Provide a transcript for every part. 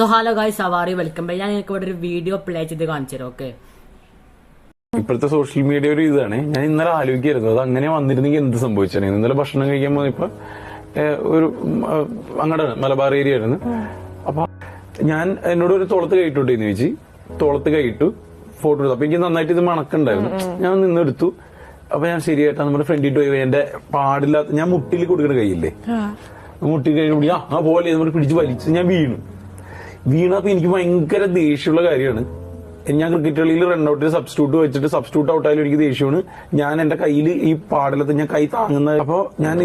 So hello guys, Savaari welcome back. ഞാൻ നിങ്ങൾക്ക് ഇവിടെ ഒരു വീഡിയോ പ്ലേ ചെയ്ത് കാണിച്ചു തരാം. ഓക്കെ, ഇപ്പോഴത്തെ സോഷ്യൽ മീഡിയ ഒരു ഇതാണ്. ഞാൻ ഇന്നലെ ആലോചിക്കായിരുന്നു അത് അങ്ങനെ വന്നിരുന്നെങ്കിൽ എന്ത് സംഭവിച്ചാണ്. ഇന്നലെ ഭക്ഷണം കഴിക്കാൻ പോയപ്പോ ഒരു അങ്ങടെ മലബാർ ഏരിയ ആയിരുന്നു. അപ്പൊ ഞാൻ എന്നോട് ഒരു തോളത്ത് കൈയിട്ടുണ്ടെന്ന് ചോദിച്ചു. തോളത്ത് കൈയിട്ടു ഫോട്ടോ എടുത്തു. അപ്പൊ എനിക്ക് നന്നായിട്ട് ഇത് മണക്കുണ്ടായിരുന്നു. ഞാൻ നിന്നെടുത്തു. അപ്പൊ ഞാൻ ശരിയായിട്ടാ നമ്മുടെ ഫ്രണ്ടിട്ട് പോയി എന്റെ പാടില്ലാത്ത ഞാൻ മുട്ടിൽ കൊടുക്കുന്ന കൈയില്ലേ, മുട്ടിൽ കൈ പോലെ നമ്മൾ പിടിച്ച് വലിച്ച് ഞാൻ വീണപ്പോ എനിക്ക് ഭയങ്കര ദേഷ്യമുള്ള കാര്യമാണ്. ഞാൻ ക്രിക്കറ്റ് കളിയിൽ റൺഔട്ടിൽ സബ്സ്റ്റിറ്റ്യൂട്ട് വെച്ചിട്ട് സബ്സ്റ്റിറ്റ്യൂട്ട് ഔട്ടായാലും എനിക്ക് ദേഷ്യമാണ്. ഞാൻ എന്റെ കയ്യിൽ ഈ പാടിലത്ത് ഞാൻ കൈ താങ്ങുന്നത്. അപ്പൊ ഞാൻ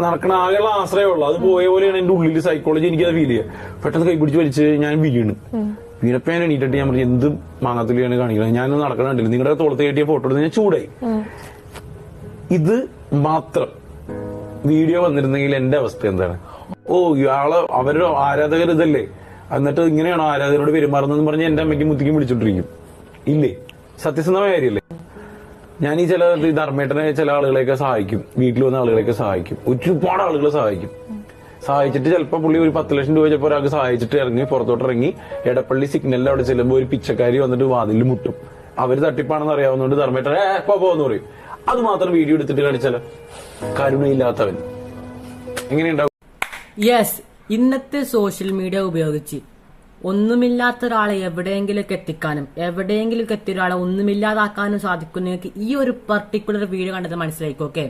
നടക്കണ ആകെയുള്ള ആശ്രയമുള്ളൂ. അത് പോയ പോലെയാണ് എന്റെ ഉള്ളിൽ സൈക്കോളജി എനിക്കത് ഫീൽ ചെയ്യുക. പെട്ടെന്ന് കൈ പിടിച്ച് വലിച്ച് ഞാൻ വീണപ്പോ ഞാൻ എണീറ്റിട്ട് ഞാൻ പറഞ്ഞു എന്ത് മാങ്ങാത്തുലിയാണ് കാണിക്കുന്നത്, ഞാൻ നടക്കണ കണ്ടില്ല, നിങ്ങളുടെ തോളത്ത് കയറ്റിയ ഫോട്ടോ എടുത്ത് ഞാൻ ചൂടായി. ഇത് മാത്രം വീഡിയോ വന്നിരുന്നെങ്കിൽ എന്റെ അവസ്ഥ എന്താണ്? ഇയാള് അവരുടെ ആരാധകർ ഇതല്ലേ, എന്നിട്ട് ഇങ്ങനെയാണോ ആരാധകരോട് പെരുമാറുന്നതെന്ന് പറഞ്ഞ് എന്റെ അമ്മയ്ക്ക് മുത്തിക്കും വിളിച്ചോണ്ടിരിക്കും. ഇല്ലേ, സത്യസന്ധമായ കാര്യമല്ലേ? ഞാൻ ഈ ചില ധർമ്മേട്ടനെ ചില ആളുകളെയൊക്കെ സഹായിക്കും, വീട്ടിൽ വന്ന ആളുകളെയൊക്കെ സഹായിക്കും, ഒരുപാട് ആളുകളെ സഹായിച്ചിട്ട് ചിലപ്പോൾ പുള്ളി ഒരു 10 ലക്ഷം രൂപ ചിലപ്പോൾ ഒരാൾക്ക് സഹായിച്ചിട്ട് ഇറങ്ങി പുറത്തോട്ട് ഇറങ്ങി എടപ്പള്ളി സിഗ്നലിൽ അവിടെ ചെല്ലുമ്പോൾ ഒരു പിച്ചക്കാരി വന്നിട്ട് വാതിലിൽ മുട്ടും. അവര് തട്ടിപ്പാണെന്ന് അറിയാവുന്നതുകൊണ്ട് ധർമ്മേട്ടൻ പോന്ന് പറയും. അത് മാത്രം വീഡിയോ എടുത്തിട്ട് കാണിച്ചാലോ? കരുണയില്ലാത്തവൻ എങ്ങനെയുണ്ടാവും? യെസ്, ഇന്നത്തെ സോഷ്യൽ മീഡിയ ഉപയോഗിച്ച് ഒന്നുമില്ലാത്ത ഒരാളെ എവിടെയെങ്കിലൊക്കെ എത്തിക്കാനും എവിടെയെങ്കിലും എത്തിയ ഒരാളെ ഒന്നുമില്ലാതാക്കാനും സാധിക്കും. നിങ്ങൾക്ക് ഈ ഒരു പർട്ടിക്കുലർ വീഡിയോ കണ്ടത് മനസ്സിലായിക്കോ. ഓക്കെ,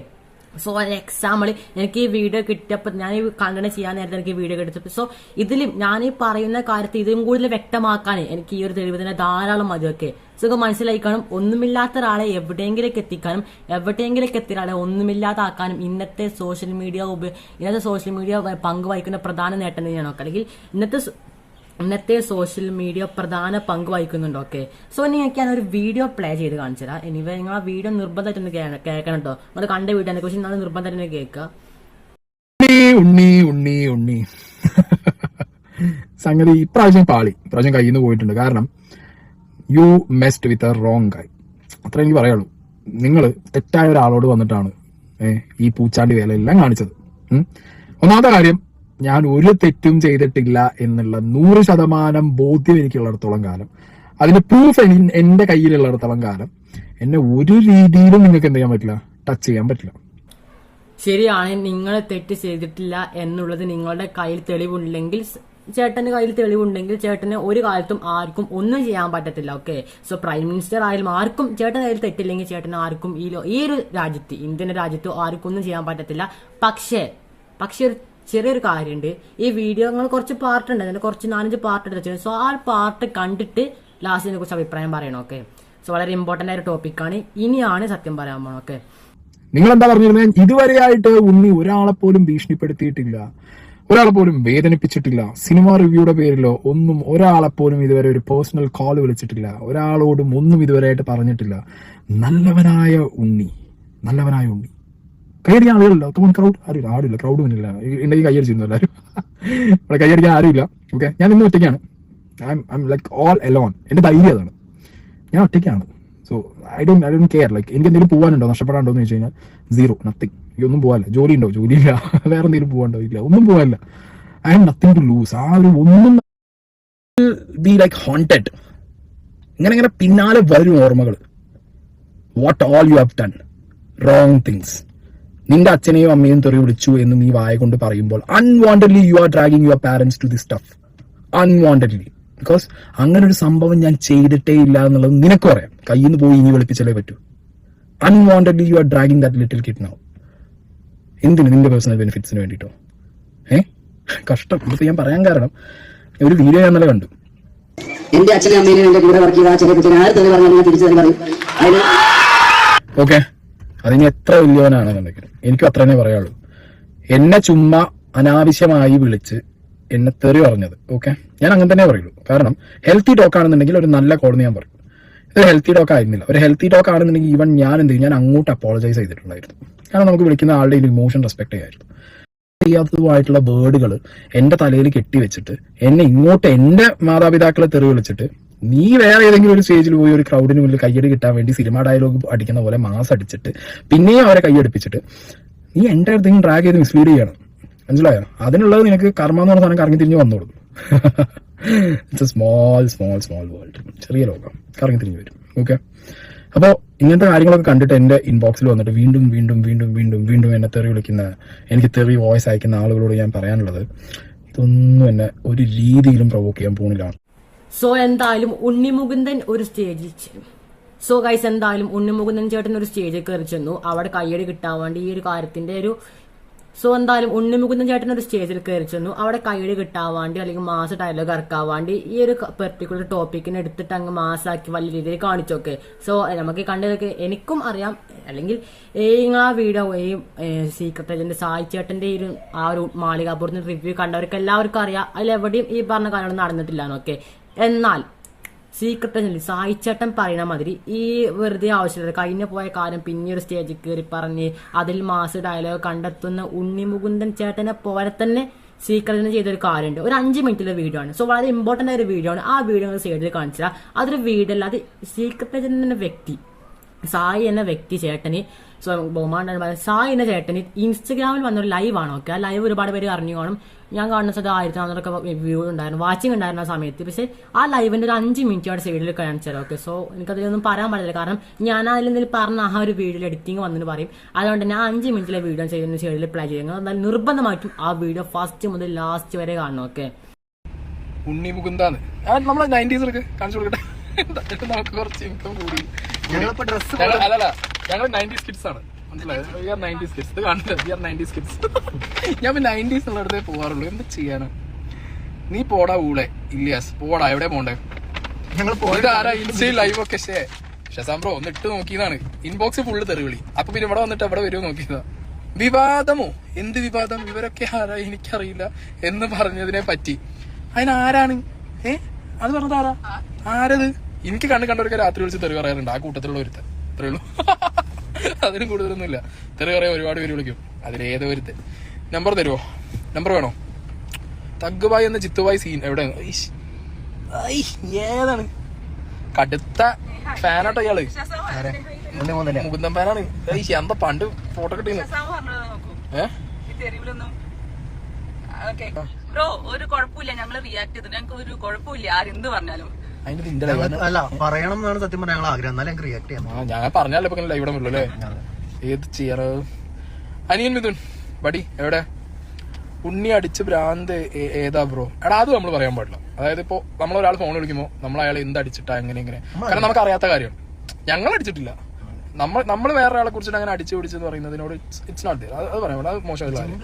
സോ എക്സാമ്പിൾ എനിക്ക് ഈ വീഡിയോ കിട്ടിയപ്പോൾ ഞാൻ ഈ കണ്ടന്റ് ചെയ്യാൻ നേരത്തെ എനിക്ക് വീഡിയോ കിട്ടിയപ്പോൾ സോ ഇതിൽ ഞാൻ ഈ പറയുന്ന കാര്യത്തിൽ ഇതും കൂടുതൽ വ്യക്തമാക്കാൻ എനിക്ക് ഈ ഒരു തെളിവ് തന്നെ ധാരാളം മതി. ഓക്കെ, സോ മനസ്സിലായിക്കണം, ഒന്നുമില്ലാത്ത ഒരാളെ എവിടെയെങ്കിലേക്ക് എത്തിക്കാനും എവിടെയെങ്കിലേക്ക് എത്തിയ ഒരാളെ ഒന്നുമില്ലാതാക്കാനും ഇന്നത്തെ സോഷ്യൽ മീഡിയ പങ്കുവഹിക്കുന്ന പ്രധാന നേട്ടം തന്നെയാണ്. ഓക്കെ, അല്ലെങ്കിൽ ഇന്നത്തെ സോഷ്യൽ മീഡിയ പ്രധാന പങ്ക് വഹിക്കുന്നുണ്ട്. ഓക്കെ, സോ നിങ്ങൾക്ക് ഞാൻ ഒരു വീഡിയോ പ്ലേ ചെയ്ത് കാണിച്ചു തരാം. എനിവേ നിങ്ങൾ ആ വീഡിയോ നിർബന്ധമായിട്ടൊന്ന് കേൾക്കണം കേട്ടോ. നമ്മൾ കണ്ട വീഡിയോ കുറിച്ച് നിങ്ങൾ നിർബന്ധമായിട്ട് കേൾക്കുക. ഉണ്ണി സംഗതി ഇപ്രാവശ്യം കയ്യിൽ നിന്ന് പോയിട്ടുണ്ട്. കാരണം you messed with a wrong guy, അത്ര എനിക്ക് പറയുള്ളൂ. നിങ്ങൾ തെറ്റായ ഒരാളോട് വന്നിട്ടാണ് ഈ പൂച്ചാണ്ടി വേലയെല്ലാം കാണിച്ചത്. ഒന്നാമത്തെ കാര്യം, ഞാൻ ഒരു തെറ്റും ചെയ്തിട്ടില്ല എന്നുള്ള 100% ബോധ്യം എനിക്കുള്ളിടത്തോളം കാലം, അതിന്റെ പ്രൂഫ് എന്റെ കയ്യിലുള്ളിടത്തോളം കാലം എന്നെ ഒരു രീതിയിലും നിങ്ങൾക്ക് എന്ത് ചെയ്യാൻ പറ്റില്ല, ടച്ച് ചെയ്യാൻ പറ്റില്ല. ശരിയാണ്, നിങ്ങൾ തെറ്റ് ചെയ്തിട്ടില്ല എന്നുള്ളത് നിങ്ങളുടെ കയ്യിൽ തെളിവുണ്ടെങ്കിൽ, ചേട്ടന്റെ കയ്യിൽ തെളിവുണ്ടെങ്കിൽ ചേട്ടന് ഒരു കാലത്തും ആർക്കും ഒന്നും ചെയ്യാൻ പറ്റത്തില്ല. ഓക്കെ, സോ പ്രൈം മിനിസ്റ്റർ ആയാലും ആർക്കും ചേട്ടന്റെ കയ്യിൽ തെറ്റില്ലെങ്കിൽ ചേട്ടന് ആർക്കും ഈ ഒരു രാജ്യത്ത്, ഇന്ത്യൻ രാജ്യത്ത് ആർക്കും ഒന്നും ചെയ്യാൻ പറ്റത്തില്ല. പക്ഷേ ഒരു ചെറിയൊരു കാര്യമുണ്ട്. ഈ വീഡിയോ നിങ്ങൾ കുറച്ച് പാർട്ട് ഉണ്ട്, അതിന്റെ കുറച്ച് 4-5 പാർട്ട് എടുത്തു. സോ ആ പാർട്ട് കണ്ടിട്ട് ലാസ്റ്റ് ഇതിനെ കുറിച്ച് അഭിപ്രായം പറയണം. ഓക്കെ, സോ വളരെ ഇമ്പോർട്ടന്റ് ആയ ഒരു ടോപ്പിക്കാണ്. ഇനിയാണ് സത്യം പറയാൻ പോകണം. ഓക്കെ, നിങ്ങൾ എന്താ പറഞ്ഞിരുന്നത്? ഇതുവരെയായിട്ട് ഉണ്ണി ഒരാളെ പോലും ഭീഷണിപ്പെടുത്തിയിട്ടില്ല, ഒരാളെ പോലും വേദനിപ്പിച്ചിട്ടില്ല, സിനിമ റിവ്യൂയുടെ പേരിലോ ഒന്നും ഒരാളെ പോലും ഇതുവരെ ഒരു പേഴ്സണൽ കോൾ വിളിച്ചിട്ടില്ല, ഒരാളോടും ഒന്നും ഇതുവരെയായിട്ട് പറഞ്ഞിട്ടില്ല. നല്ലവനായ ഉണ്ണി കൈയടിക്കാൻ ആളുകളില്ല. ക്രൗഡ് ആരുമില്ല, ക്രൗഡ് മുന്നില്ല. ഉണ്ടെങ്കിൽ കൈയടിച്ചിരുന്നു എല്ലാവരും. ഇവിടെ കൈയടിക്കാൻ ആരുമില്ല. ഓക്കെ, ഞാൻ ഇന്ന് ഒറ്റയ്ക്കാണ്. I like all alone. എന്റെ ധൈര്യം അതാണ്, ഞാൻ ഒറ്റയ്ക്കാണ്. So I don't care. Like എനിക്ക് എന്തെങ്കിലും പോകാനുണ്ടോ, നഷ്ടപ്പെടാണ്ടോ എന്ന് വെച്ച് കഴിഞ്ഞാൽ സീറോ, നത്തിങ്. ഒന്നും പോകാനില്ല. ജോലിയുണ്ടോ, ജോലിയില്ല. വേറെ എന്തെങ്കിലും പോകാണ്ടോ, ഇല്ല, ഒന്നും പോകാനില്ല. I have nothing to lose. ആ ഒരു ഒന്നും ബി ലൈക്ക് ഹോണ്ടഡ്. ഇങ്ങനെ പിന്നാലെ വരും ഓർമ്മകൾ. What all you have done wrong things. നിന്റെ അച്ഛനെയും അമ്മയും തെറി വിളിച്ചു എന്ന് നീ വായ കൊണ്ട് പറയുമ്പോൾ unwantedly you are dragging your parents to this stuff. Unwantedly. Because അങ്ങനെ ഒരു സംഭവം ഞാൻ ചെയ്തിട്ടേ ഇല്ല എന്നുള്ളത് നിനക്കും അറിയാം. കയ്യിൽ നിന്ന് പോയി ഇനി വിളിപ്പിച്ചാലേ പറ്റൂ. Unwantedly you are dragging that little kid now. എന്തിന്? നിന്റെ പേഴ്സണൽ ബെനിഫിറ്റ്സിന് വേണ്ടിയിട്ടോ? കഷ്ടം. ഇതിപ്പോ ഞാൻ പറയാൻ കാരണം, ഒരു വീഡിയോ ഞാൻ ഇന്നലെ കണ്ടു. എന്റെ അച്ഛനും അമ്മേനും എന്റെ കൂടെ വർക്ക് ചെയ്ത അച്ഛനെ പറ്റി ആര് തെറി പറഞ്ഞാൽ തിരിച്ചു പറയും. ഓക്കെ, അതിന് എത്ര വലിയവനാണെന്നുണ്ടെങ്കിലും എനിക്കും അത്ര തന്നെ പറയാനുള്ളൂ. എന്നെ ചുമ്മാ അനാവശ്യമായി വിളിച്ച് എന്നെ തെറി പറഞ്ഞത്, ഓക്കെ, ഞാൻ അങ്ങനെ തന്നെ പറയുള്ളൂ. കാരണം ഹെൽത്തി ടോക്ക് ആണെന്നുണ്ടെങ്കിൽ ഒരു നല്ല കോളെന്ന് ഞാൻ പറയും. ഇത് ഹെൽത്തി ടോക്ക് ആയിരുന്നില്ല. ഒരു ഹെൽത്തി ടോക്ക് ആണെന്നുണ്ടെങ്കിൽ ഈവൻ ഞാൻ എന്ത് ചെയ്യും, ഞാൻ അങ്ങോട്ട് അപ്പോളജൈസ് ചെയ്തിട്ടുണ്ടായിരുന്നു. കാരണം നമുക്ക് വിളിക്കുന്ന ആളുടെ ഇമോഷൻ റെസ്പെക്ട് ചെയ്യായിരുന്നു. ചെയ്യാത്തതുമായിട്ടുള്ള വേർഡുകൾ എന്റെ തലയിൽ കെട്ടിവെച്ചിട്ട് എന്നെ ഇങ്ങോട്ട് എന്റെ മാതാപിതാക്കളെ തെറി വിളിച്ചിട്ട് നീ വേറെ ഏതെങ്കിലും ഒരു സ്റ്റേജിൽ പോയി ഒരു ക്രൗഡിന് മുന്നിൽ കയ്യടി കിട്ടാൻ വേണ്ടി സിനിമ ഡയലോഗ് അടിക്കുന്ന പോലെ മാസ് അടിച്ചിട്ട് പിന്നെയും അവരെ കൈയടിപ്പിച്ചിട്ട് നീ എന്റെ അടുത്തേക്കും ഡ്രാഗ് ചെയ്ത് മിസ്ലീഡ് ചെയ്യണം. മനസ്സിലായോ? അതിനുള്ളത് നിനക്ക് കർമ്മ എന്ന് പറഞ്ഞ സാധനം കറങ്ങി തിരിഞ്ഞ് വന്നോളൂ. It's A small world. ചെറിയ ലോകം കറങ്ങി തിരിഞ്ഞു വരും. ഓക്കെ, അപ്പോൾ ഇങ്ങനത്തെ കാര്യങ്ങളൊക്കെ കണ്ടിട്ട് എൻ്റെ ഇൻബോക്സിൽ വന്നിട്ട് വീണ്ടും എന്നെ തെറി വിളിക്കുന്ന, എനിക്ക് തെറി വോയിസ് അയക്കുന്ന ആളുകളോട് ഞാൻ പറയാനുള്ളത്, ഇതൊന്നും എന്നെ ഒരു രീതിയിലും പ്രൊവോക്ക് ചെയ്യാൻ പോകുന്നില്ല. സോ എന്തായാലും ഉണ്ണിമുകുന്ദൻ ഒരു സ്റ്റേജിൽ സോ ഗൈസ് എന്തായാലും ഉണ്ണിമുകുന്ദൻ ചേട്ടൻ ഒരു സ്റ്റേജിൽ കയറി ചെന്നു. അവിടെ കയ്യടി കിട്ടാൻ വേണ്ടി ഈ ഒരു കാര്യത്തിന്റെ ഒരു എന്തായാലും ഉണ്ണിമുകുന്ദൻ ചേട്ടൻ ഒരു സ്റ്റേജിൽ കയറി ചെന്നു. അവിടെ കയ്യടി കിട്ടാൻ വേണ്ടി അല്ലെങ്കിൽ മാസ് ഡയലോഗ് ഇറക്കാൻ വേണ്ടി ഈ ഒരു പെർട്ടിക്കുലർ ടോപ്പിക്കിനെ എടുത്തിട്ട് അങ്ങ് മാസാക്കി വലിയ രീതിയിൽ കാണിച്ചോക്കെ. സോ നമുക്ക് കണ്ടതൊക്കെ എനിക്കും അറിയാം, അല്ലെങ്കിൽ ആ വീഡിയോ ഈ സീക്രട്ട് ഏജന്റ് സായി ചേട്ടന്റെ ആ ഒരു മാളികാപുരത്തിന് റിവ്യൂ കണ്ടവർക്ക് എല്ലാവർക്കും അറിയാം അതിലെവിടെയും ഈ പറഞ്ഞ കാര്യങ്ങൾ നടന്നിട്ടില്ല എന്നൊക്കെ. എന്നാൽ സീക്രട്ട് ഏജന്റ് സായി ചേട്ടൻ പറയുന്ന മാതിരി ഈ വെറുതെ ആവശ്യമില്ല കഴിഞ്ഞ പോയ കാര്യം പിന്നെ ഒരു സ്റ്റേജിൽ കയറി പറഞ്ഞ് അതിൽ മാസ് ഡയലോഗ് കണ്ടെത്തുന്ന ഉണ്ണിമുകുന്ദൻ ചേട്ടനെ പോലെ തന്നെ സീക്രട്ടിന് ചെയ്തൊരു കാര്യമുണ്ട്. ഒരു 5 മിനിറ്റിലെ വീഡിയോ ആണ്. സോ വളരെ ഇമ്പോർട്ടന്റ് ആയ ഒരു വീഡിയോ ആണ്. ആ വീഡിയോ സൈഡിൽ കാണിച്ചാൽ അതൊരു വീഡിയോ അല്ല, അത് സീക്രട്ട് ഏജന്റ് എന്ന വ്യക്തി സായി എന്ന വ്യക്തി ചേട്ടന് ബഹുമാന സായി എന്ന ചേട്ടന് ഇൻസ്റ്റഗ്രാമിൽ വന്നൊരു ലൈവാണ്. ഓക്കെ, ആ ലൈവ് ഒരുപാട് പേര് അറിഞ്ഞു കാണും. ഞാൻ കാണുന്ന സ്ഥലത്ത് 1400 വ്യൂ ഉണ്ടായിരുന്നു, വാച്ചിങ് ഉണ്ടായിരുന്ന ആ സമയത്ത്. പക്ഷെ ആ ലൈവിന്റെ ഒരു 5 മിനിറ്റ് അവിടെ സൈഡിൽ കാണിച്ചാൽ. ഓക്കെ, സോ എനിക്കതിലൊന്നും പറയാൻ പാടില്ല, കാരണം ഞാൻ അതിൽ എന്തെങ്കിലും പറഞ്ഞ ആ ഒരു വീഡിയോയിൽ എഡിറ്റിംഗ് വന്നിട്ട് പറയും. അതുകൊണ്ട് തന്നെ 5 മിനിറ്റിലെ വീഡിയോ സൈഡിൽ പ്ലേ ചെയ്യുന്നത്. എന്നാൽ നിർബന്ധമായിട്ടും ആ വീഡിയോ ഫസ്റ്റ് മുതൽ ലാസ്റ്റ് വരെ കാണണം. ഓക്കെ, ഉണ്ണിമുകുന്ദാണ് നമ്മളെ 90s കാണിച്ചു കൊടുക്കട്ടെ. നമുക്ക് കുറച്ച് ഇൻകം കൂടി. ഞങ്ങൾ 90s കിഡ്സ് ആണ്, മനസ്സിലായത്? 90s കിഡ്സ് ഇത് കാണില്ല. 90s kids. ഞാൻ 90s ഉള്ളിടത്തേ പോവാറുള്ളൂ. എന്ത് ചെയ്യാനാ? നീ പോടാ ഊളെ ഇല്ലിയാസ്, പോടാ. എവിടെ പോണ്ടേ? ഞങ്ങൾ ആരാ ഇൻസ്റ്റയിൽ ലൈവ് ഒക്കെ ഷസാംബ്രോ ഒന്ന് ഇട്ട് നോക്കിയതാണ്. ഇൻബോക്സ് ഫുള്ള് തെറിവിളി. അപ്പൊ പിന്നെ ഇവിടെ വന്നിട്ട് എവിടെ വരുമോ നോക്കിയതാ. വിവാദമോ? എന്ത് വിവാദം? ഇവരൊക്കെ ആരാ എനിക്കറിയില്ല എന്ന് പറഞ്ഞതിനെ പറ്റി അതിനാരാണ് അത് പറഞ്ഞതാരാ? ആരത്? എനിക്ക് കണ്ടവരൊക്കെ രാത്രി വിളിച്ച് തെറി പറയാറുണ്ട്. ആ കൂട്ടത്തിലുള്ള ഒരുത്തൻ. അത്രേ ഉള്ളൂ. അതിനും കൂടുതലൊന്നുമില്ല. തെറി പറയാൻ ഒരുപാട് പേര് വിളിക്കും. അതിലേതോ ഒരുത്തൻ. നമ്പർ തരുമോ? നമ്പർ വേണോ? തഗ്ബായ് എന്ന ജിത്തുബായ് സീൻ എവിടെ? ഏതാണ്? കടുത്ത ഫാനാട്ടോ ഇയാള്. മുകുന്ദൻ ഫാനാണ്. എന്താ പണ്ട് ഫോട്ടോ കിട്ടിയെന്ന് ഒരു കുഴപ്പമില്ല, ഞങ്ങള് റിയാക്ട് ചെയ്തിട്ട് ഞങ്ങൾക്ക് ഒരു കുഴപ്പമില്ല ആരെന്ത് പറഞ്ഞാലും. അല്ല പറയണം എന്നാണ് സത്യം പറഞ്ഞ ഞങ്ങൾ ആഗ്രഹം, എന്നാലും ഞങ്ങൾക്ക് റിയാക്ട് ചെയ്യാം. ഞാൻ പറഞ്ഞാലോ ഇപ്പൊ ലൈവ് ഇടാൻ അല്ലേ? ഏത് ചെയ്യാറോ? അനിയൻ മിഥുൻ ബടി എവിടെ? ഉണ്ണി അടിച്ച് ഭ്രാന്ത് ഏതാ ബ്രോ? എടാ അത് നമ്മൾ പറയാൻ പാടില്ല. അതായത് ഇപ്പൊ നമ്മളൊരാൾ ഫോൺ വിളിക്കുമ്പോൾ നമ്മൾ അയാൾ എന്ത് അടിച്ചിട്ടാ എങ്ങനെ കാരണം നമുക്ക് അറിയാത്ത കാര്യമാണ്. ഞങ്ങൾ അടിച്ചിട്ടില്ല. നമ്മൾ വേറെ ആളെ കുറിച്ചിട്ട് അങ്ങനെ അടിച്ചു പിടിച്ചെന്ന് പറയുന്നതിനോട് ഇറ്റ്സ് നോട്ട് ദെയർ. അത് പറയാൻ പാടില്ല, അത് മോശമായിട്ടുള്ള കാര്യം.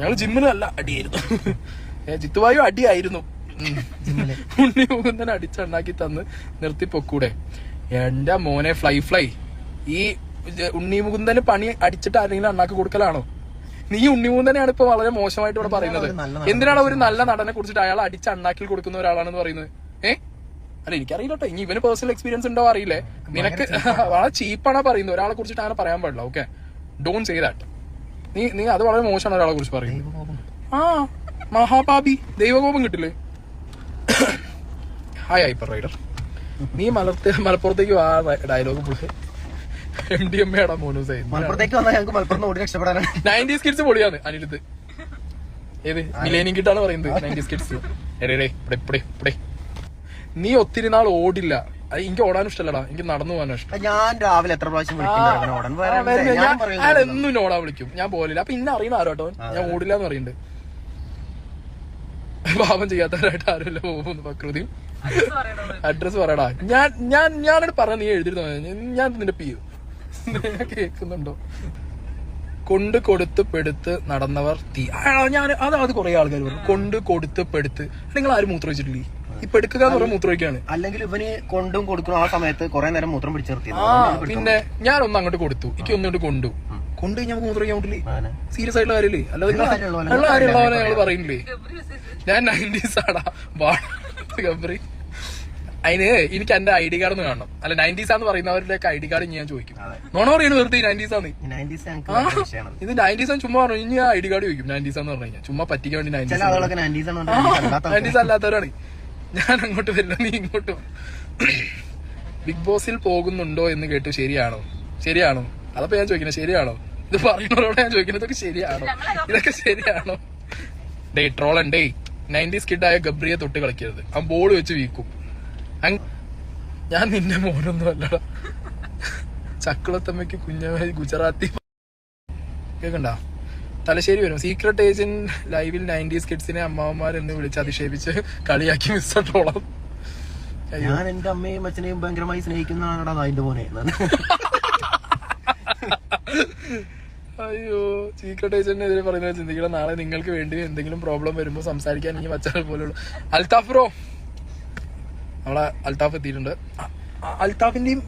ഞങ്ങൾ ജിമ്മിലല്ല അടിയായിരുന്നു. ജിത്തുവായും അടിയായിരുന്നു. ഉണ്ണി മുകുന്ദനെ അടിച്ചുണ്ടാക്കി തന്ന് നിർത്തി പൊക്കൂടെ? എന്റെ മോനെ ഫ്ലൈ ഈ ഉണ്ണി മുകുന്ദന് പണി അടിച്ചിട്ട് ആരെങ്കിലും അണ്ണാക്കി കൊടുക്കലാണോ? നീ ഉണ്ണി മുകുന്ദനെയാണ് ഇപ്പൊ വളരെ മോശമായിട്ട് ഇവിടെ പറയുന്നത്. എന്തിനാണ് ഒരു നല്ല നടനെ കുറിച്ചിട്ട് അയാൾ അടിച്ച് അണ്ണാക്കിൽ കൊടുക്കുന്ന ഒരാളാണെന്ന് പറയുന്നത്? അല്ല എനിക്കറിയില്ല കേട്ടോ. ഇനി ഇവന് പേഴ്സണൽ എക്സ്പീരിയൻസ് ഉണ്ടോ അറിയില്ലേ. നിനക്ക് വളരെ ചീപ്പാണോ പറയുന്നത്? ഒരാളെ കുറിച്ചിട്ട് അങ്ങനെ പറയാൻ പാടില്ല. Okay, don't say that. നീ അത് വളരെ മോശമാണ് ഒരാളെ കുറിച്ച് പറയുന്നത്. മഹാപാപി, ദൈവകോപം കിട്ടില്ലേ? ഹായ് ഹൈപ്പർ റൈഡർ, നീ മലപ്പുറത്തേക്ക് ആ ഡയലോഗ് പുള്ളി MDMA മോനൂസേ. മലപ്പുറത്തേക്ക് വന്നാൽ ഞങ്ങൾക്ക് മലപ്പുറത്ത് ഓടി രക്ഷപ്പെടാനാണ്. 90s കിഡ്സ് പൊളിയാണ് അനിരുദ്ധ്. ഏത് മിലേനിയം കിട്ടാണ് പറയുന്നത്? 90s kids. ഇവിടെ നീ ഒത്തിരി നാൾ ഓടില്ല. എനിക്ക് ഓടാനും ഇഷ്ടമല്ലടാ, എനിക്ക് നടന്നു പോകാനും ഇഷ്ടം. ഞാൻ രാവിലെ എത്ര പ്രാവശ്യം ഞാൻ എന്നും ഓടാൻ വിളിക്കും, ഞാൻ പോലില്ല. അപ്പൊ ഇന്നെ അറിയണ ആരോട്ടോ ഞാൻ ഓടില്ല എന്ന് പറയുന്നുണ്ട്. പാപം ചെയ്യാത്തവരായിട്ട് ആരുമില്ല പോകുന്നു. പ്രകൃതിയും അഡ്രസ് പറയടാ. ഞാനോട് പറഞ്ഞ നീ എഴുതിരുന്നോ? ഞാൻ നിന്റെ പിയു കേൾക്കുന്നുണ്ടോ? കൊണ്ട് കൊടുത്ത് പെടുത്ത് നടന്നവർ തീ. ഞാൻ അത് കുറെ ആൾക്കാർ പറഞ്ഞു. കൊണ്ട് കൊടുത്ത് പെടുത്ത്. നിങ്ങൾ ആരും മൂത്രം വെച്ചിട്ടില്ലേ? ഇപ്പൊ എടുക്കുക എന്ന് പറഞ്ഞാൽ മൂത്രമൊക്കെയാണ്. അല്ലെങ്കിൽ ഇവന് കൊണ്ടും കൊടുക്കണം. ആ സമയത്ത് കുറെ നേരം മൂത്രം പിടിച്ചു നിർത്തി. പിന്നെ ഞാനൊന്ന് അങ്ങോട്ട് കൊടുത്തു, എനിക്ക് ഒന്നുകൊണ്ട് കൊണ്ടു കഴിഞ്ഞാൽ മൂത്രം കഴിക്കാൻ പറ്റില്ലേ? സീരിയസ് ആയിട്ടുള്ള കാര്യമില്ലേ? അല്ലാതെ കാര്യമുള്ളവനെ ഞങ്ങൾ പറയുന്നില്ലേ? ഞാൻ 90s ആടാ ഗബ്രി. അതിന് എനിക്ക് എന്റെ ID കാർഡ് ഒന്ന് കാണണം. അല്ല 90s ആന്ന് പറയുന്നവരുടെ ID കാർഡ് ഞാൻ ചോദിക്കും. നോണ പറയുന്നു വെറുതെ 90s ആന്ന്. ഇത് 90s ആണ് ചുമ്മാ പറഞ്ഞു. ഇനി ID കാർഡ് ചോദിക്കും 90s ആന്ന് പറഞ്ഞു കഴിഞ്ഞാൽ. ചുമ്മാ പറ്റിക്കാൻ വേണ്ടി 90s അല്ലാത്തവരാണ്. ഞാൻ അങ്ങോട്ട് വരില്ല, നീ ഇങ്ങോട്ട്. ബിഗ് ബോസിൽ പോകുന്നുണ്ടോ എന്ന് കേട്ടു. ശരിയാണോ? അതപ്പോ ഞാൻ ചോദിക്കുന്നത് ശരിയാണോ? ഇത് പറയുന്നവരോട് ഞാൻ ചോദിക്കുന്നത് ഇതൊക്കെ ശരിയാണോ? ഇതൊക്കെ ശരിയാണോ? ട്രോളണ്ടേ 90s കിഡായ ഗബ്രിയെ തൊട്ട് കളിക്കരുത്, അവൻ ബോൾ വെച്ച് വീക്കും. ഞാൻ നിന്റെ മോനൊന്നും അല്ലടാ, ചക്കുളത്തമ്മയ്ക്ക് കുഞ്ഞമായി ഗുജറാത്തി കേക്കണ്ട. തലശ്ശേരി വരും സീക്രട്ട് ഏജന്റ് ലൈവിൽ 90s കിഡ്സിനെ അമ്മാവന്മാരെന്ന് വിളിച്ച് അധിക്ഷേപിച്ച് കളിയാക്കി മിസ്റ്റോളം. ഞാൻ എന്റെ അമ്മയും അച്ഛനെയും ഭയങ്കരമായി സ്നേഹിക്കുന്നതാണടാ അതിന്റെ മോനെ. അയ്യോ, സീക്രട്ട് ഏജന്റിനെതിരെ പറയുന്നത് ചിന്തിക്കണം. നാളെ നിങ്ങൾക്ക് വേണ്ടി എന്തെങ്കിലും പ്രോബ്ലം വരുമ്പോൾ സംസാരിക്കാൻ ഈ മച്ചാനെ പോലെയുള്ള അൽത്താഫ് ബ്രോ, നമ്മളെ അൽത്താഫ് എത്തിയിട്ടുണ്ട്. അൽത്താഫിന്റെയും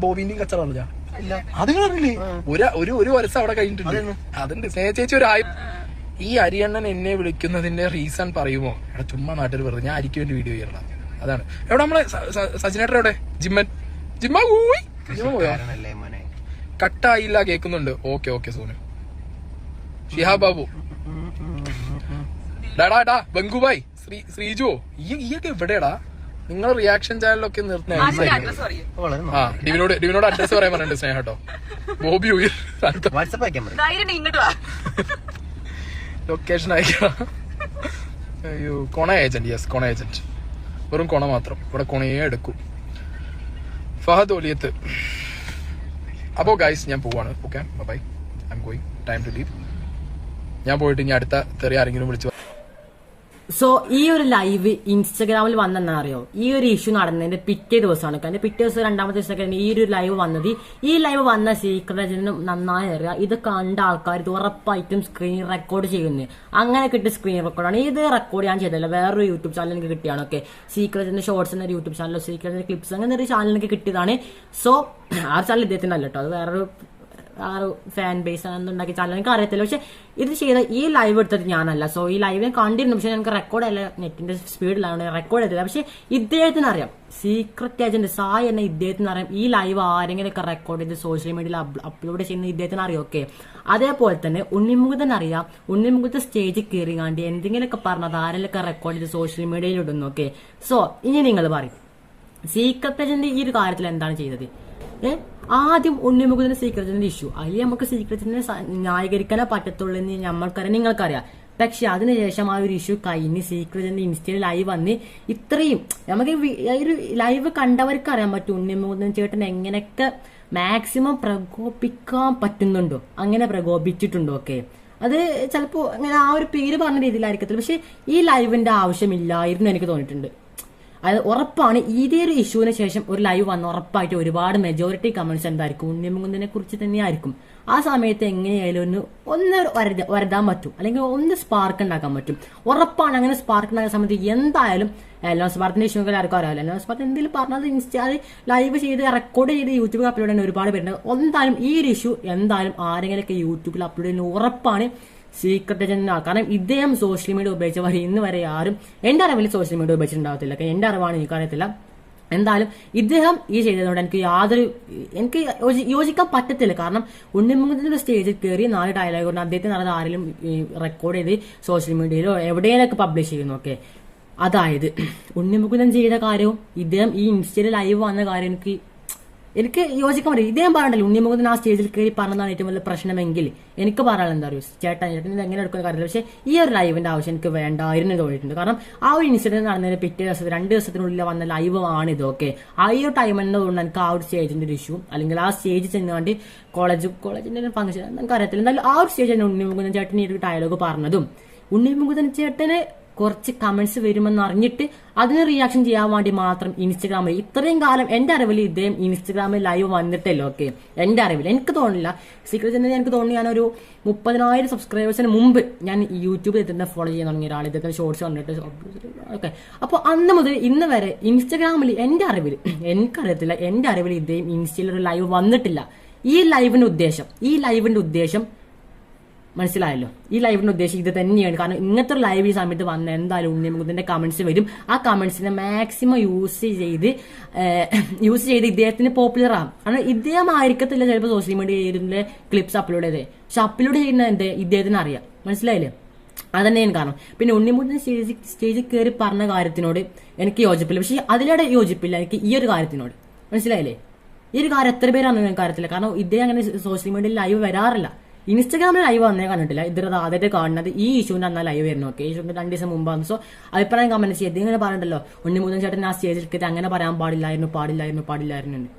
ബോബിന്റെയും കച്ചവടം ഞാൻ അത് അറിയില്ലേ, ഒരു വരസം അവിടെ കഴിഞ്ഞിട്ടുണ്ട്. അതുണ്ട് സ്നേഹ ചേച്ചി ഒരു ഈ അരിയണ്ണൻ എന്നെ വിളിക്കുന്നതിന്റെ റീസൺ പറയുമോ? എടാ ചുമ്മാ നാട്ടിൽ വെറുതെ ഞാൻ അരിക്ക് വേണ്ടി വീഡിയോ ചെയ്യണം. അതാണ് എവിടെ നമ്മളെ സജിനേട്ടർ എവിടെ? ജിമ്മ പോയോ? കട്ടായില്ല കേൾക്കുന്നുണ്ട്. ഓക്കെ സോനു. ഷിഹാബ് ബാബു, ഡാ ബംഗുബായ്, ശ്രീജുവോ, ഈയൊക്കെ എവിടെയാടാ? നിങ്ങളെ റിയാക്ഷൻ ചാനലൊക്കെ നിർത്തുന്ന ഡിവിനോട് അഡ്രസ് പറയാൻ പറഞ്ഞിട്ടുണ്ട് സ്നേഹ കേട്ടോ. ബോബി ഉയർ ലൊക്കേഷൻ അയക്കണം. അയ്യോ, കൊണ ഏജന്റ്. യെസ്, കൊണ ഏജന്റ്. വെറും കൊണ മാത്രം, ഇവിടെ കൊണയെ എടുക്കും. ഫഹദ് ഒലിയത്ത്. അപ്പോ ഗൈസ് ഞാൻ പോവാണ്. Okay, bye. I'm going, time to leave. ഞാൻ പോയിട്ട് ഇനി അടുത്ത തെറി ആരെങ്കിലും വിളിച്ചു. സോ ഈ ഒരു ലൈവ് ഇൻസ്റ്റഗ്രാമിൽ വന്നെന്നാ അറിയോ? ഈ ഒരു ഇഷ്യൂ നടന്നതിന്റെ പിറ്റേ ദിവസമാണ്. കാരണം പിറ്റേ ദിവസം രണ്ടാമത്തെ ദിവസമൊക്കെ ഈ ഒരു ലൈവ് വന്നത്. ഈ ലൈവ് വന്ന സീക്രട്ട് ഏജന്റിനും നന്നായി അറിയാം. ഇത് കണ്ട ആൾക്കാർ ഇത് ഉറപ്പായിട്ടും സ്ക്രീൻ റെക്കോർഡ് ചെയ്യുന്നത്. അങ്ങനെ കിട്ടിയ സ്ക്രീൻ റെക്കോർഡാണ്. ഇത് റെക്കോർഡ് ഞാൻ ചെയ്തില്ല, വേറൊരു യൂട്യൂബ് ചാനൽ എനിക്ക് കിട്ടിയാണ്. ഓക്കെ, സീക്രട്ട് ഏജന്റ് ഷോർട്സ് എന്ന യൂട്യൂബ് ചാനലോ സീക്രട്ട് ക്ലിപ്സ് അങ്ങനെ ഒരു ചാനൽ എനിക്ക് കിട്ടിയതാണ്. സോ ആ ചാനൽ ഇദ്ദേഹത്തിന്റെ അല്ല കേട്ടോ, അത് വേറൊരു ഫാൻ ബേസ് ഉണ്ടാക്കിയ ചാനൽ എനിക്ക് അറിയത്തില്ല. പക്ഷെ ഇത് ചെയ്ത ഈ ലൈവ് എടുത്തത് ഞാനല്ല. സോ ഈ ലൈവ് ഞാൻ കണ്ടിരുന്നു, പക്ഷെ ഞങ്ങൾക്ക് റെക്കോർഡ് അല്ല, നെറ്റിന്റെ സ്പീഡിലാണ് റെക്കോർഡ് ചെയ്തില്ല. പക്ഷെ ഇദ്ദേഹത്തിന് അറിയാം, സീക്രട്ട് ഏജന്റ് സായ് എന്ന ഇദ്ദേഹത്തിന് അറിയാം ഈ ലൈവ് ആരെങ്കിലും ഒക്കെ റെക്കോർഡ് ചെയ്ത് സോഷ്യൽ മീഡിയയിൽ അപ്ലോഡ് ചെയ്യുന്ന ഇദ്ദേഹത്തിന് അറിയാം. ഓക്കെ, അതേപോലെ തന്നെ ഉണ്ണിമുഖത്തിന് അറിയാം. ഉണ്ണിമുഖത്ത് സ്റ്റേജിൽ കയറിയാണ്ട് എന്തെങ്കിലുമൊക്കെ പറഞ്ഞത് ആരെങ്കിലൊക്കെ റെക്കോർഡ് ചെയ്ത് സോഷ്യൽ മീഡിയയിൽ ഇടുന്നു. ഓക്കെ, സോ ഇനി നിങ്ങൾ പറയും സീക്രട്ട് ഏജന്റ് ഈ ഒരു കാര്യത്തിൽ എന്താണ് ചെയ്തത്? ആദ്യം ഉണ്ണിമുഖത്തിന്റെ സീക്രട്ടിന്റെ ഇഷ്യൂ, അതിൽ നമുക്ക് സീക്രട്ടിനെ ന്യായീകരിക്കാനേ പറ്റത്തുള്ളൂ എന്ന് നമ്മൾക്കറിയാം, നിങ്ങൾക്കറിയാം. പക്ഷെ അതിനുശേഷം ആ ഒരു ഇഷ്യൂ കഴിഞ്ഞ് സീക്രട്ടിന്റെ ഇൻസ്റ്റയിൽ ലൈവ് വന്ന് ഇത്രയും നമുക്ക് ഒരു ലൈവ് കണ്ടവർക്ക് അറിയാൻ പറ്റും ഉണ്ണിമുഖൻ ചേട്ടൻ എങ്ങനെയൊക്കെ മാക്സിമം പ്രകോപിക്കാൻ പറ്റുന്നുണ്ടോ, അങ്ങനെ പ്രകോപിച്ചിട്ടുണ്ടോ. ഓക്കെ, അത് ചിലപ്പോ അങ്ങനെ ആ ഒരു പേര് പറഞ്ഞ രീതിയിലായിരിക്കത്തില്ല. പക്ഷെ ഈ ലൈവിന്റെ ആവശ്യമില്ലായിരുന്നു എനിക്ക് തോന്നിയിട്ടുണ്ട്. അത് ഉറപ്പാണ്. ഇതേ ഒരു ഇഷ്യൂവിന് ശേഷം ഒരു ലൈവ് വന്ന് ഉറപ്പായിട്ട് ഒരുപാട് മെജോറിറ്റി കമന്റ്സ് എന്തായിരിക്കും ഉണ്ണിമുഖനെ കുറിച്ച് തന്നെയായിരിക്കും. ആ സമയത്ത് എങ്ങനെയായാലും ഒന്ന് വരതാൻ പറ്റും, അല്ലെങ്കിൽ ഒന്ന് സ്പാർക്ക് ഉണ്ടാക്കാൻ പറ്റും. ഉറപ്പാണ്. അങ്ങനെ സ്പാർക്ക് ഉണ്ടാക്കുന്ന സമയത്ത് എന്തായാലും എല്ലാം സ്പാർക്കിന്റെ ഇഷ്യൂ ആർക്കും അറിയാമല്ലോ. എല്ലാം സ്പാർക്ക് എന്തെങ്കിലും പറഞ്ഞത് അത് ലൈവ് ചെയ്ത് റെക്കോർഡ് ചെയ്ത് യൂട്യൂബിൽ അപ്ലോഡ് ചെയ്യുന്ന ഒരുപാട് പേരുണ്ട്. എന്തായാലും ഈ ഒരു ഇഷ്യൂ എന്തായാലും ആരെങ്കിലൊക്കെ യൂട്യൂബിൽ അപ്ലോഡ് ചെയ്യുന്ന ഉറപ്പാണ് സീക്രട്ട് ഏജന്റ്. കാരണം ഇദ്ദേഹം സോഷ്യൽ മീഡിയ ഉപയോഗിച്ചവർ ഇന്ന് വരെ ആരും എന്റെ അറിവിൽ സോഷ്യൽ മീഡിയ ഉപയോഗിച്ചിട്ടുണ്ടാവത്തില്ല. എന്റെ അറിവാണ്, എനിക്കറിയത്തില്ല. എന്തായാലും ഇദ്ദേഹം ഈ ചെയ്തതുകൊണ്ട് എനിക്ക് യോജിക്കാൻ പറ്റത്തില്ല. കാരണം ഉണ്ണിമുഖത്തിന്റെ സ്റ്റേജിൽ കയറി 4 ഡയലോഗ് കൊണ്ട് അദ്ദേഹത്തിന് നടന്ന ആരെങ്കിലും റെക്കോർഡ് ചെയ്ത് സോഷ്യൽ മീഡിയയിലോ എവിടെയെങ്കിലൊക്കെ പബ്ലിഷ് ചെയ്യുന്നു. ഓക്കെ, അതായത് ഉണ്ണിമുഖൻ ചെയ്ത കാര്യവും ഇദ്ദേഹം ഈ ഇൻസ്റ്റയിൽ ലൈവ് വന്ന കാര്യം എനിക്ക് യോജിക്കാൻ പറ്റും. ഇദ്ദേഹം പറഞ്ഞില്ല ഉണ്ണിമുഖൻ ആ സ്റ്റേജിൽ കയറി പറഞ്ഞതാണ് ഏറ്റവും വലിയ പ്രശ്നമെങ്കിൽ എനിക്ക് പറയാനുള്ള എന്താ പറയുക, ചേട്ടൻ എങ്ങനെ എടുക്കുന്ന കാര്യമില്ല. പക്ഷേ ഈ ഒരു ലൈവിന്റെ ആവശ്യം എനിക്ക് വേണ്ടായിരുന്നു തോന്നിയിട്ടുണ്ട്. കാരണം ആ ഒരു ഇൻസിഡന്റ് നടന്നതിന് പിറ്റേ ദിവസം 2 ദിവസത്തിനുള്ളിൽ വന്ന ലൈവ് ആണ് ഇത്. ഓക്കെ, ആ ഒരു ടൈം തന്നെ തോന്നുന്നു എനിക്ക് ആ ഒരു സ്റ്റേജിന്റെ ഒരു ഇഷ്യൂ, അല്ലെങ്കിൽ ആ സ്റ്റേജിൽ ചെന്നുകൊണ്ട് കോളേജിന്റെ ഫംഗ്ഷൻ എനിക്ക് അറിയത്തില്ല. എന്തായാലും ആ ഒരു സ്റ്റേജ് തന്നെ ഉണ്ണിമുഖൻ ചേട്ടൻ ഈ ഒരു ഡയലോഗ് പറഞ്ഞതും ഉണ്ണിമുഖൻ ചേട്ടന് കുറച്ച് കമന്റ്സ് വരുമെന്ന് അറിഞ്ഞിട്ട് അതിന് റിയാക്ഷൻ ചെയ്യാൻ വേണ്ടി മാത്രം ഇൻസ്റ്റഗ്രാമിൽ ഇത്രയും കാലം എന്റെ അറിവിൽ ഇദ്ദേഹം ഇൻസ്റ്റഗ്രാമിൽ ലൈവ് വന്നിട്ടല്ലോ. ഓക്കെ, എന്റെ അറിവിൽ എനിക്ക് തോന്നുന്നില്ല. സീക്രട്ട് ഏജന്റ് എനിക്ക് തോന്നുന്നു ഞാനൊരു 30,000 സബ്സ്ക്രൈബേഴ്സിന് മുമ്പ് ഞാൻ യൂട്യൂബിൽ എത്തുന്ന ഫോളോ ചെയ്യാൻ തുടങ്ങിയ ഒരാൾ, ഇദ്ദേഹത്തെ ഷോർട്സ് കണ്ടിട്ട്. ഓക്കെ, അപ്പോൾ അന്ന് മുതൽ ഇന്ന് വരെ ഇൻസ്റ്റഗ്രാമിൽ എന്റെ അറിവിൽ, എനിക്കറിയത്തില്ല, എന്റെ അറിവിൽ ഇദ്ദേഹം ഇൻസ്റ്റയിൽ ഒരു ലൈവ് വന്നിട്ടില്ല. ഈ ലൈവിന്റെ ഉദ്ദേശം മനസ്സിലായല്ലോ. ഈ ലൈവിന്റെ ഉദ്ദേശം ഇത് തന്നെയാണ്. കാരണം ഇങ്ങനത്തെ ഒരു ലൈവ് ഈ സമയത്ത് വന്ന എന്തായാലും ഉണ്ണിമുഖത്തിന്റെ കമന്റ്സ് വരും. ആ കമന്റ്സിനെ മാക്സിമം യൂസ് ചെയ്ത് ഇദ്ദേഹത്തിന് പോപ്പുലർ ആകും. കാരണം ഇദ്ദേഹം ആയിരിക്കത്തില്ല ചിലപ്പോൾ സോഷ്യൽ മീഡിയയിലെ ക്ലിപ്സ് അപ്ലോഡ് ചെയ്തേ, പക്ഷെ അപ്ലോഡ് ചെയ്യുന്ന ഇദ്ദേഹത്തിന് അറിയാം. മനസ്സിലായില്ലേ? അതന്നെയാണ് കാരണം. പിന്നെ ഉണ്ണിമുഖൻ സ്റ്റേജിൽ കയറി പറഞ്ഞ കാര്യത്തിനോട് എനിക്ക് യോജിപ്പില്ല. പക്ഷെ അതിലൂടെ യോജിപ്പില്ല എനിക്ക് ഈ ഒരു കാര്യത്തിനോട്. മനസ്സിലായില്ലേ? ഈ ഒരു കാര്യം എത്ര പേരാണെന്ന് എനിക്ക് അറിയത്തില്ല. കാരണം ഇദ്ദേഹം അങ്ങനെ സോഷ്യൽ മീഡിയയിൽ ലൈവ് വരാറില്ല. ഇൻസ്റ്റാഗ്രാമിൽ ലൈവ് വന്നേ കണ്ടിട്ടില്ല. ഇതൊരു ആദ്യമായിട്ട് കാണുന്നത് ഈ ഇഷ്യൂവിന്റെ അന്നാ ലൈവ് വരുന്നു. ഓക്കെ, ഈ ഇഷ്യൂന്റെ 2 ദിവസം മുമ്പാണ്. സോ അഭിപ്രായം കമന്റ് ചെയ്ത് ഇങ്ങനെ പറഞ്ഞിട്ടല്ലോ ഉണ്ണിമുതൻ ചേട്ടൻ ആ സ്റ്റേജിൽ കയറ്റി അങ്ങനെ പറയാൻ പാടില്ലായിരുന്നു.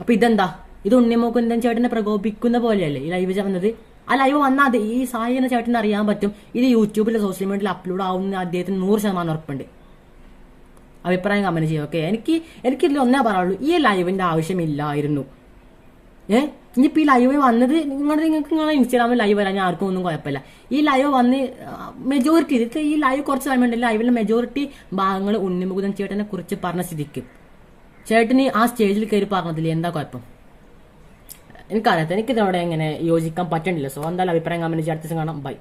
അപ്പൊ ഇതെന്താ, ഇത് ഉണ്ണിമുകുന്ദൻ ചേട്ടനെ പ്രകോപിക്കുന്ന പോലെയല്ലേ ഈ ലൈവ് വന്നത്? ആ ലൈവ് വന്നാൽ ഈ സായി എന്ന ചേട്ടന് അറിയാൻ പറ്റും ഇത് യൂട്യൂബിൽ സോഷ്യൽ മീഡിയയിൽ അപ്ലോഡ് ആവുന്ന അദ്ദേഹത്തിന് 100% ഉറപ്പുണ്ട്. അഭിപ്രായം കമന്റ് ചെയ്യും. ഓക്കെ, എനിക്കിതിൽ ഒന്നേ പറയുള്ളൂ, ഈ ലൈവിന്റെ ആവശ്യമില്ലായിരുന്നു. ഇനിയിപ്പോ ഈ ലൈവ് വന്നത് നിങ്ങളുടെ ഇൻസ്റ്റാഗ്രാമിൽ ലൈവ് വരാൻ ആർക്കും ഒന്നും കുഴപ്പമില്ല. ഈ ലൈവ് വന്ന് മെജോറിറ്റി ഈ ലൈവ് കുറച്ച് സമയമുണ്ട്, ലൈവിലെ മെജോറിറ്റി ഭാഗങ്ങൾ ഉണ്ണിമുകുന്ദൻ ചേട്ടനെ കുറിച്ച് പറഞ്ഞ സ്ഥിതിക്ക് ചേട്ടന് ആ സ്റ്റേജിൽ കയറി പറഞ്ഞതില്ല, എന്താ കുഴപ്പം? എനിക്കറിയാത്ത, എനിക്കിതോടെ എങ്ങനെ യോജിക്കാൻ പറ്റണില്ല. സോ എന്തായാലും അഭിപ്രായം കമന്റ് ചെയ്യാൻ കാണാം. ബൈ.